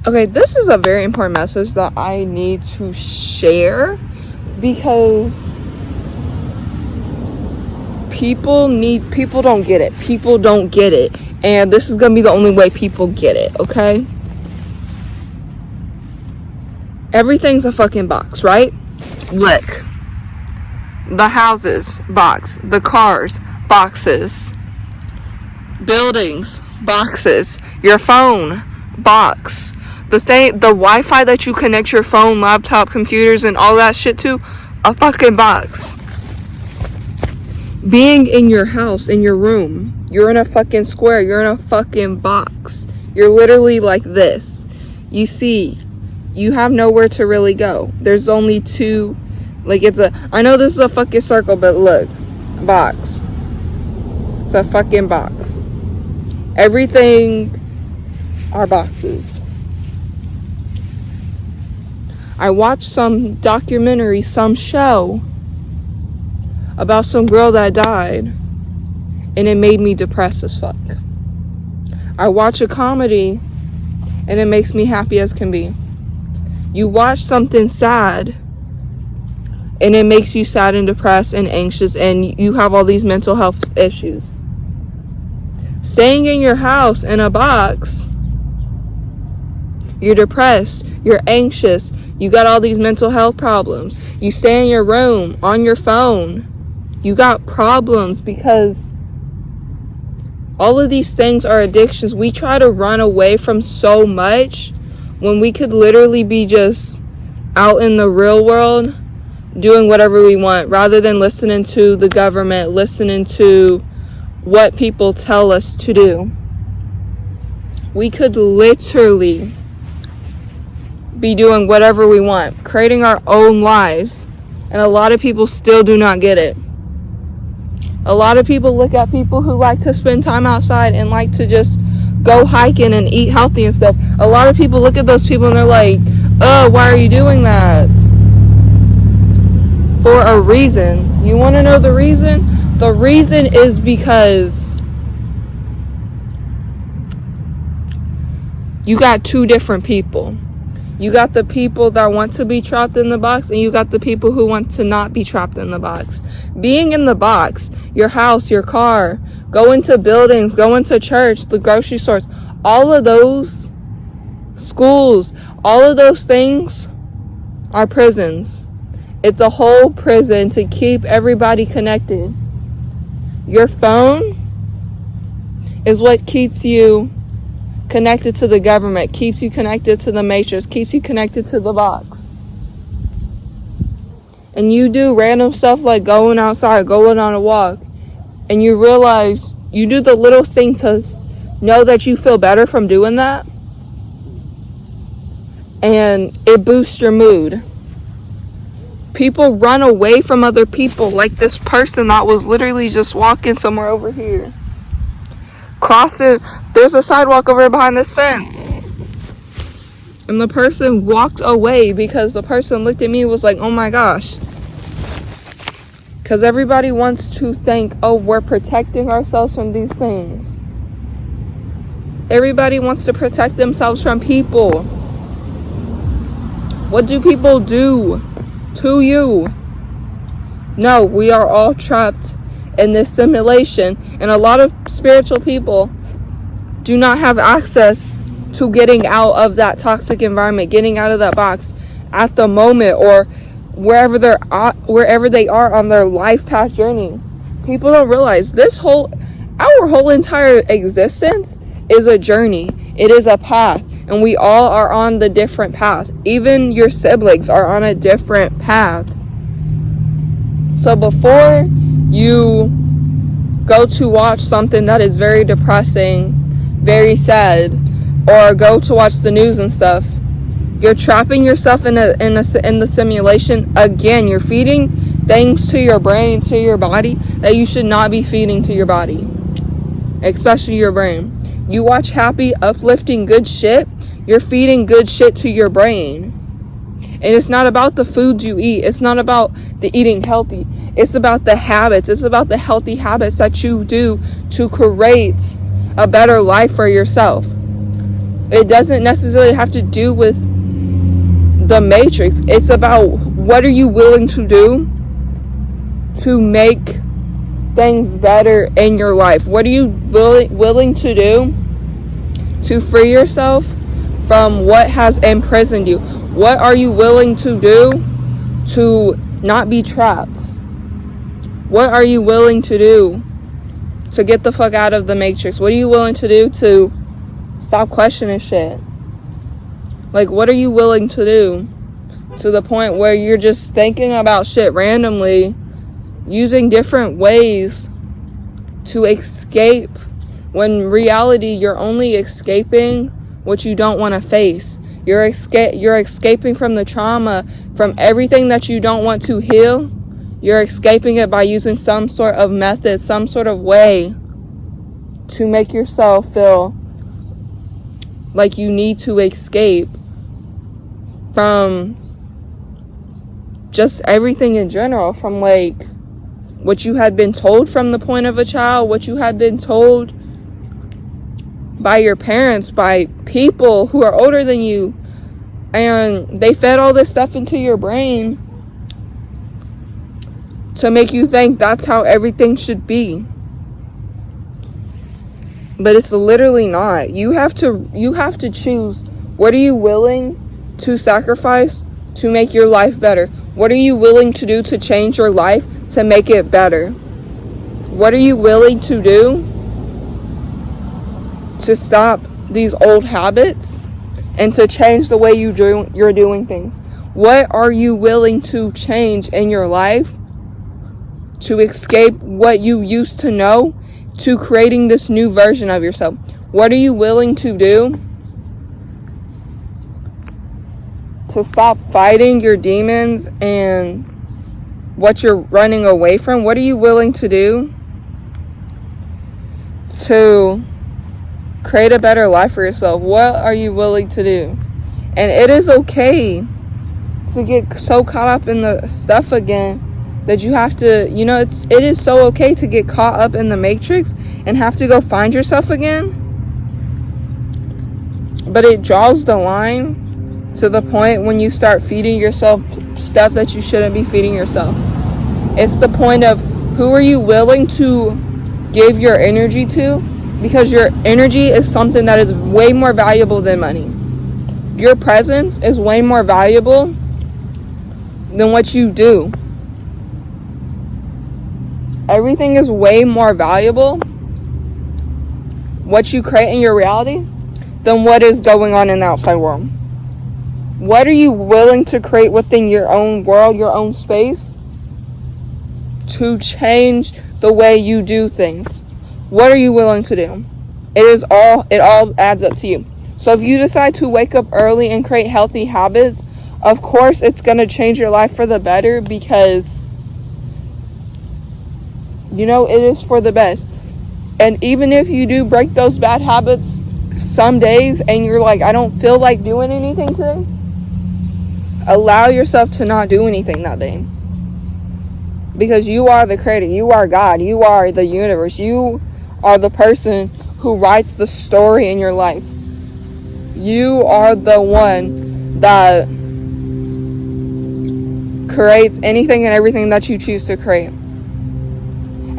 Okay, this is a very important message that I need to share because people don't get it. People don't get it. And this is going to be the only way people get it, okay? Everything's a fucking box, right? Look. The houses, box. The cars, boxes. Buildings, boxes. Your phone, box. The Wi-Fi that you connect your phone, laptop, computers, and all that shit to, a fucking box. Being in your house, in your room, you're in a fucking square, you're in a fucking box. You're literally like this. You see, you have nowhere to really go. There's only two, like I know this is a fucking circle, but look, box. It's a fucking box. Everything are boxes. I watched some documentary, some show about some girl that died, and it made me depressed as fuck. I watch a comedy and it makes me happy as can be. You watch something sad and it makes you sad and depressed and anxious, and you have all these mental health issues. Staying in your house in a box, you're depressed, you're anxious, you got all these mental health problems. You stay in your room, on your phone, you got problems because all of these things are addictions. We try to run away from so much when we could literally be just out in the real world doing whatever we want, rather than listening to the government, listening to what people tell us to do. We could literally be doing whatever we want, creating our own lives, and a lot of people still do not get it. A lot of people look at people who like to spend time outside and like to just go hiking and eat healthy and stuff. A lot of people look at those people and they're like, why are you doing that? For a reason. You want to know the reason? The reason is because you got two different people. You got the people that want to be trapped in the box, and you got the people who want to not be trapped in the box. Being in the box, your house, your car, going to buildings, going to church, the grocery stores, all of those schools, all of those things are prisons. It's a whole prison to keep everybody connected. Your phone is what keeps you connected to the government, keeps you connected to the matrix, keeps you connected to the box. And you do random stuff like going outside, going on a walk, and you realize you do the little thing to know that you feel better from doing that, and it boosts your mood. People run away from other people, like this person that was literally just walking somewhere over here. There's a sidewalk over behind this fence. And the person walked away because the person looked at me and was like, oh my gosh. Because everybody wants to think, oh, we're protecting ourselves from these things. Everybody wants to protect themselves from people. What do people do to you? No, we are all trapped in this simulation, and a lot of spiritual people do not have access to getting out of that toxic environment, getting out of that box at the moment, or wherever they are on their life path journey. People don't realize our whole entire existence is a journey. It is a path, and we all are on the different path. Even your siblings are on a different path. So before you go to watch something that is very depressing, very sad, or go to watch the news and stuff, you're trapping yourself in the simulation. Again, you're feeding things to your brain, to your body, that you should not be feeding to your body, especially your brain. You watch happy, uplifting, good shit, you're feeding good shit to your brain. And it's not about the foods you eat. It's not about the eating healthy. It's about the habits. It's about the healthy habits that you do to create a better life for yourself. It doesn't necessarily have to do with the matrix. It's about what are you willing to do to make things better in your life. What are you willing to do to free yourself from what has imprisoned you? What are you willing to do to not be trapped? What are you willing to do to get the fuck out of the matrix? What are you willing to do to stop questioning shit? Like, what are you willing to do to the point where you're just thinking about shit randomly, using different ways to escape, when in reality you're only escaping what you don't want to face. You're escaping from the trauma, from everything that you don't want to heal. You're escaping it by using some sort of method, some sort of way to make yourself feel like you need to escape from just everything in general, from like what you had been told from the point of a child, what you had been told by your parents, by people who are older than you, and they fed all this stuff into your brain to make you think that's how everything should be. But it's literally not. You have to choose. What are you willing to sacrifice to make your life better? What are you willing to do to change your life to make it better? What are you willing to do to stop these old habits and to change the way you're doing things? What are you willing to change in your life to escape what you used to know, to creating this new version of yourself? What are you willing to do to stop fighting your demons and what you're running away from? What are you willing to do to create a better life for yourself? What are you willing to do? And it is okay to get so caught up in the stuff again that you have to, it is so okay to get caught up in the matrix and have to go find yourself again. But it draws the line to the point when you start feeding yourself stuff that you shouldn't be feeding yourself. It's the point of who are you willing to give your energy to, because your energy is something that is way more valuable than money. Your presence is way more valuable than what you do. Everything is way more valuable, what you create in your reality, than what is going on in the outside world. What are you willing to create within your own world, your own space, to change the way you do things? What are you willing to do? It all adds up to you. So if you decide to wake up early and create healthy habits, of course it's going to change your life for the better, because it is for the best. And even if you do break those bad habits some days and you're like, I don't feel like doing anything today, allow yourself to not do anything that day. Because you are the creator, you are God, you are the universe, you are the person who writes the story in your life. You are the one that creates anything and everything that you choose to create.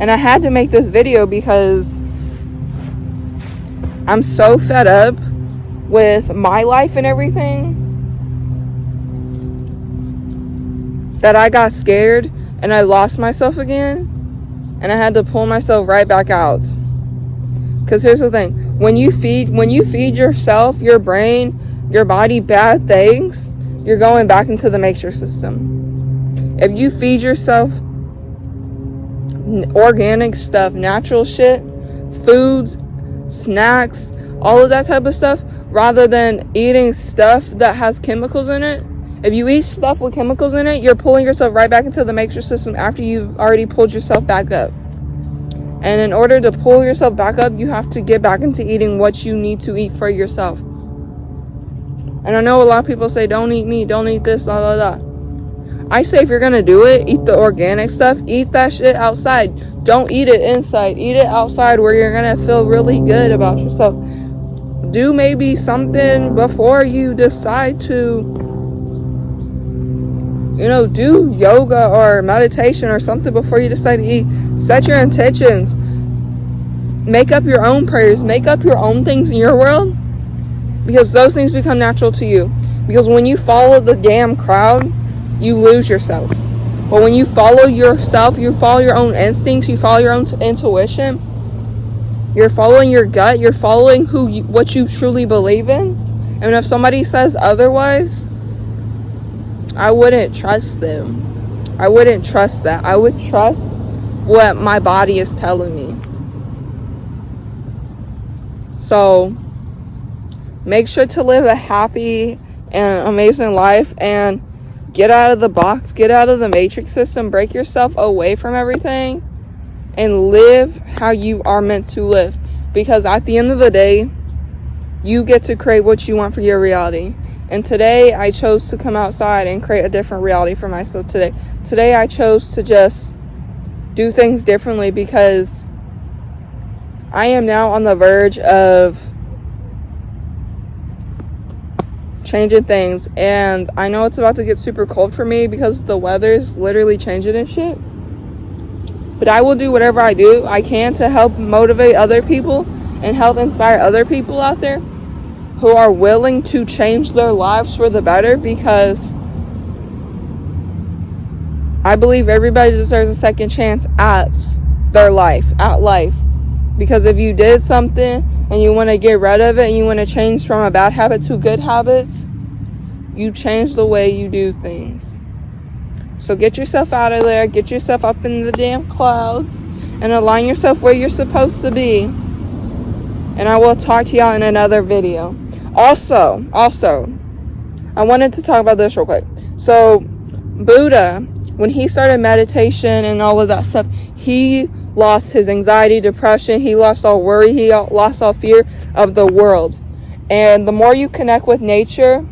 And I had to make this video because I'm so fed up with my life and everything that I got scared and I lost myself again, and I had to pull myself right back out. Because here's the thing, when you feed yourself, your brain, your body bad things, you're going back into the matrix system. If you feed yourself organic stuff, natural shit, foods, snacks, all of that type of stuff, rather than eating stuff that has chemicals in it. If you eat stuff with chemicals in it, you're pulling yourself right back into the matrix system after you've already pulled yourself back up. And in order to pull yourself back up, you have to get back into eating what you need to eat for yourself. And I know a lot of people say, don't eat meat, don't eat this, blah, blah, blah. I say if you're going to do it, eat the organic stuff, eat that shit outside. Don't eat it inside. Eat it outside where you're going to feel really good about yourself. do maybe something before you decide to, do yoga or meditation or something before you decide to eat. Set your intentions. Make up your own prayers. Make up your own things in your world, because those things become natural to you. Because when you follow the damn crowd, you lose yourself. But when you follow yourself, you follow your own instincts, you follow your own intuition, you're following your gut, you're following what you truly believe in. And if somebody says otherwise, I wouldn't trust them. I wouldn't trust that. I would trust what my body is telling me. So make sure to live a happy and amazing life, and get out of the box, get out of the matrix system, break yourself away from everything, and live how you are meant to live. Because at the end of the day, you get to create what you want for your reality. And today I chose to come outside and create a different reality for myself today. Today I chose to just do things differently, because I am now on the verge of changing things, and I know it's about to get super cold for me because the weather's literally changing and shit. But I will do whatever I can to help motivate other people and help inspire other people out there who are willing to change their lives for the better, because I believe everybody deserves a second chance at their life, at life. Because if you did something and you want to get rid of it and you want to change from a bad habit to good habits, you change the way you do things. So get yourself out of there, get yourself up in the damn clouds, and align yourself where you're supposed to be. And I will talk to y'all in another video. Also, I wanted to talk about this real quick. So Buddha, when he started meditation and all of that stuff, he lost his anxiety, depression, he lost all worry, he lost all fear of the world. And the more you connect with nature,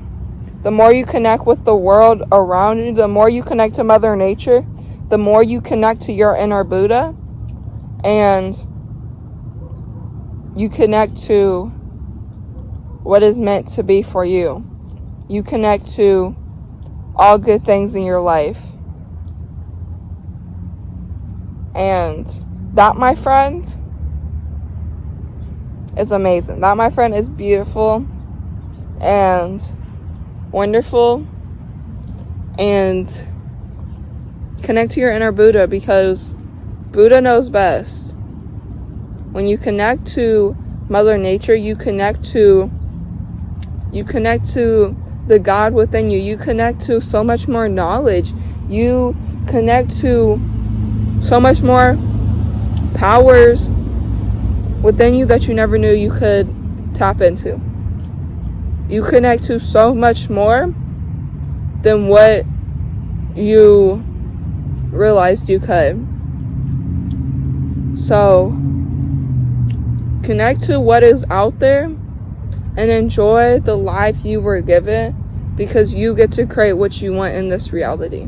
the more you connect with the world around you, the more you connect to Mother Nature, the more you connect to your inner Buddha, and you connect to what is meant to be for you. You connect to all good things in your life. And that, my friend, is amazing. That, my friend, is beautiful and wonderful. And connect to your inner Buddha, because Buddha knows best. When you connect to Mother Nature, you connect to the God within you. You connect to so much more knowledge. You connect to so much more powers within you that you never knew you could tap into. You connect to so much more than what you realized you could. So connect to what is out there and enjoy the life you were given, because you get to create what you want in this reality.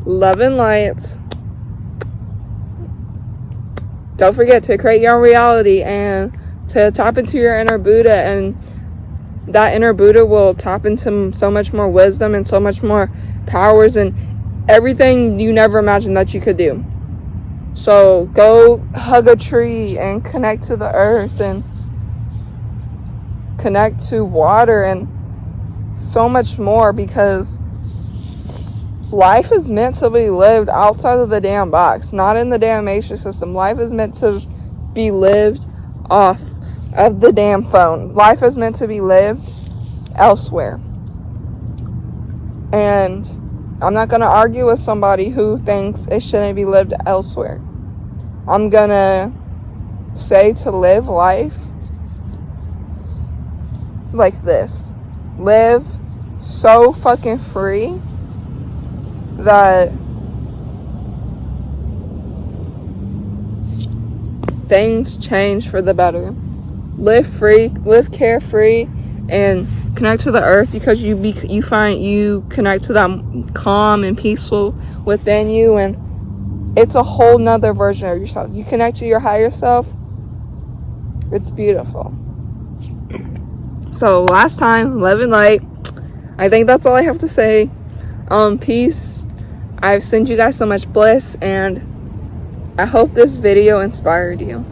Love and light. Don't forget to create your own reality and to tap into your inner Buddha, and that inner Buddha will tap into so much more wisdom and so much more powers and everything you never imagined that you could do. So go hug a tree and connect to the earth and connect to water and so much more, because life is meant to be lived outside of the damn box, not in the damn matrix system. Life is meant to be lived off of the damn phone. Life is meant to be lived elsewhere. And I'm not going to argue with somebody who thinks it shouldn't be lived elsewhere. I'm going to say to live life like this. Live so fucking free that things change for the better. Live free, live carefree, and connect to the earth, because you find you connect to that calm and peaceful within you, and it's a whole nother version of yourself. You connect to your higher self. It's beautiful. So last time, love and light. I think that's all I have to say. Peace. I've sent you guys so much bliss, and I hope this video inspired you.